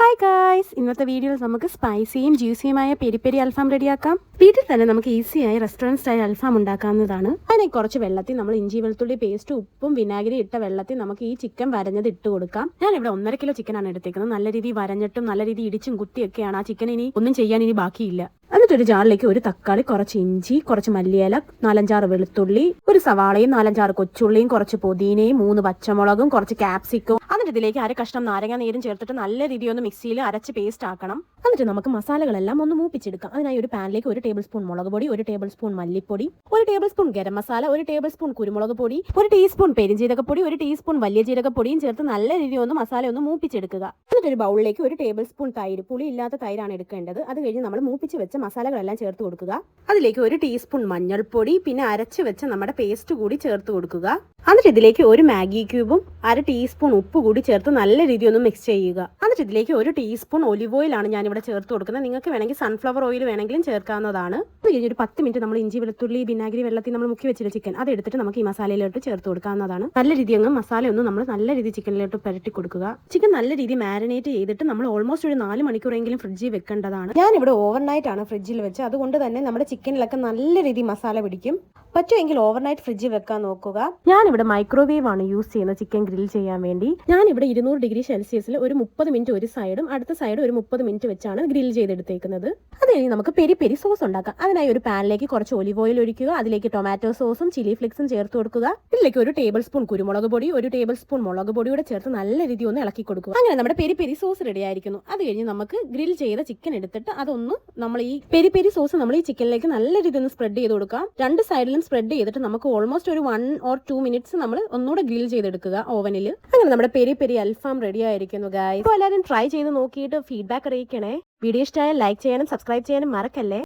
Hi guys, ഇന്നത്തെ വീഡിയോയിൽ നമുക്ക് സ്പൈസിയും ജ്യൂസിയുമായ പെരി പെരി അൽഫാം റെഡിയാക്കാം. വീട്ടിൽ തന്നെ നമുക്ക് ഈസിയായി റെസ്റ്റോറൻറ്റ് സ്റ്റൈൽ അൽഫാം ഉണ്ടാക്കാവുന്നതാണ്. അതിനെ കുറച്ച് വെള്ളത്തിൽ നമ്മൾ ഇഞ്ചി വെളുത്തുള്ളി പേസ്റ്റ് ഉപ്പും വിനാഗിരി ഇട്ട വെള്ളത്തിൽ നമുക്ക് ഈ ചിക്കൻ വരഞ്ഞത് ഇട്ട് കൊടുക്കാം. ഞാൻ ഇവിടെ 1.5 കിലോ ചിക്കനാണ് എടുത്തേക്കുന്നത്. നല്ല രീതിയിൽ വരഞ്ഞിട്ടും നല്ല രീതിയിൽ ഇടിച്ചും കുത്തിയൊക്കെയാണ്. ആ ചിക്കൻ ഇനി ഒന്നും ചെയ്യാൻ ഇനി ബാക്കിയില്ല. എന്നിട്ടൊരു ജാറിലേക്ക് ഒരു തക്കാളി, കുറച്ച് ഇഞ്ചി, കുറച്ച് മല്ലിയില, 4-5 വെളുത്തുള്ളി, ഒരു സവാളയും 4-5 കൊച്ചുള്ളിയും, കുറച്ച് പുതിനയും, 3 പച്ചമുളകും, കുറച്ച് ക്യാപ്സിക്കവും. എന്നിട്ട് ഇതിലേക്ക് അര കഷ്ണം നാരങ്ങ നീരും ചേർത്തിട്ട് നല്ല രീതിയിൽ ഒന്ന് മിക്സിയിൽ അരച്ച് പേസ്റ്റ് ആക്കണം. എന്നിട്ട് നമുക്ക് മസാലകളെല്ലാം ഒന്ന് മൂപ്പിച്ചെടുക്കാം. അതിനായി ഒരു പാനിലേക്ക് 1 ടേബിൾ സ്പൂൺ മുളക് പൊടി, 1 ടേബിൾ സ്പൂൺ മല്ലിപ്പൊടി, 1 table spoon garam masala, 1 table spoon കുരുമുളക് പൊടി, 1 ടീസ്പൂൺ പെരിഞ്ജീരകപ്പൊടി, 1 ടീസ്പൂൺ വലിയ ജീരകപ്പൊടിയും ചേർത്ത് നല്ല രീതിയിൽ ഒന്ന് മസാല ഒന്ന് മൂപ്പിച്ചെടുക്കുക. എന്നിട്ട് ഒരു ബൗളിലേക്ക് 1 ടേബിൾ സ്പൂൺ തൈര്, പുളി ഇല്ലാത്ത തൈരാണ് എടുക്കേണ്ടത്. അത് കഴിഞ്ഞ് നമ്മൾ മൂപ്പിച്ച് വെച്ച മസാലകളെല്ലാം ചേർത്ത് കൊടുക്കുക. അതിലേക്ക് 1 ടീസ്പൂൺ മഞ്ഞൾപ്പൊടി, പിന്നെ അരച്ച് വെച്ച നമ്മുടെ പേസ്റ്റ് കൂടി ചേർത്ത് കൊടുക്കുക. എന്നിട്ട് ഇതിലേക്ക് 1 മാഗി ക്യൂബും 1/2 ടീസ്പൂൺ ഉപ്പ് കൂടി ചേർത്ത് നല്ല രീതിയിൽ ഒന്ന് മിക്സ് ചെയ്യുക. എന്നിട്ട് ഇതിലേക്ക് 1 ടീസ്പൂൺ ഒലിവ് ഓയിലാണ് ഞാനിവിടെ ചേർത്ത് കൊടുക്കുന്നത്. നിങ്ങൾക്ക് വേണമെങ്കിൽ സൺഫ്ലവർ ഓയിൽ വേണമെങ്കിലും ചേർക്കാവുന്നതാണ്. അത് കഴിഞ്ഞ് ഒരു 10 മിനിറ്റ് നമ്മൾ ഇഞ്ചി വെളുത്തുള്ളി വിനാഗിരി വെള്ളത്തിൽ നമ്മൾ മുക്കി വെച്ചിട്ട് ചിക്കൻ അത് എടുത്തിട്ട് നമുക്ക് ഈ മസാലയിലോട്ട് ചേർത്ത് കൊടുക്കാവുന്നതാണ്. നല്ല രീതിയിൽ അങ്ങ് മസാല ഒന്ന് നമ്മൾ നല്ല രീതിയിൽ ചിക്കനിലോട്ട് പുരട്ടി കൊടുക്കുക. ചിക്കൻ നല്ല രീതിയിൽ മാരിനേറ്റ് ചെയ്തിട്ട് നമ്മൾ ഓൾമോസ്റ്റ് ഒരു 4 മണിക്കൂറെങ്കിലും ഫ്രിഡ്ജിൽ വെക്കേണ്ടതാണ്. ഞാനിവിടെ ഓവർനൈറ്റ് ആണ് ഫ്രിഡ്ജിൽ വെച്ച്. അതുകൊണ്ട് തന്നെ നമ്മുടെ ചിക്കനിലൊക്കെ നല്ല രീതിയിൽ മസാല പിടിക്കും. പറ്റുമെങ്കിൽ ഓവർനൈറ്റ് ഫ്രിഡ്ജിൽ വെക്കാൻ നോക്കുക. ഞാനിവിടെ മൈക്രോവേവ് ആണ് യൂസ് ചെയ്യുന്നത് ചിക്കൻ ഗ്രിൽ ചെയ്യാൻ വേണ്ടി. ഞാനിവിടെ 200 ഡിഗ്രി സെൽഷ്യസിൽ ഒരു 30 മിനിറ്റ് ഒരു സൈഡും അടുത്ത സൈഡും ഒരു 30 മിനിറ്റ് വെച്ചാണ് ഗ്രിൽ ചെയ്തെടുത്തേക്കുന്നത്. അത് കഴിഞ്ഞ് നമുക്ക് പെരി പെരി സോസ് ഉണ്ടാക്കാം. അതിനായി ഒരു പാനിലേക്ക് കുറച്ച് ഒലിവ് ഓയിൽ ഒഴിക്കുക. അതിലേക്ക് ടൊമാറ്റോ സോസും ചില്ലി ഫ്ലേക്സും ചേർത്ത് കൊടുക്കുക. ഇതിലേക്ക് 1 ടേബിൾ സ്പൂൺ കുരുമുളക് പൊടി, 1 ടേബിൾ സ്പൂൺ മുളക് പൊടിയുടെ ചേർത്ത് നല്ല രീതിയിൽ ഒന്ന് ഇളക്കി കൊടുക്കുക. അങ്ങനെ നമ്മുടെ പെരി പെരി സോസ് റെഡി ആയിരിക്കുന്നു. അത് കഴിഞ്ഞ് നമുക്ക് ഗ്രിൽ ചെയ്ത ചിക്കൻ എടുത്തിട്ട് അതൊന്ന് നമ്മൾ ഈ പെരി പെരി സോസ് നമ്മൾ ഈ ചിക്കനിലേക്ക് നല്ല രീതിയിൽ ഒന്ന് സ്പ്രെഡ് ചെയ്ത് കൊടുക്കാം. 2 സൈഡിലും സ്പ്രെഡ് ചെയ്തിട്ട് നമുക്ക് ഓൾമോസ്റ്റ് ഒരു 1 or 2 മിനിറ്റ്സ് നമ്മൾ ഒന്നുകൂടെ ഗ്രിൽ ചെയ്തെടുക്കുക ഓവനിൽ. അങ്ങനെ നമ്മുടെ പെരി പെരി അൽഫാം റെഡി ആയിരിക്കുന്നു ഗായ്സ്. അപ്പോൾ എല്ലാവരും ട്രൈ ചെയ്ത് നോക്കിയിട്ട് ഫീഡ്ബാക്ക് അറിയിക്കണേ. വീഡിയോ ഇഷ്ടമായാൽ ലൈക്ക് ചെയ്യാനും സബ്സ്ക്രൈബ് ചെയ്യാനും മറക്കല്ലേ.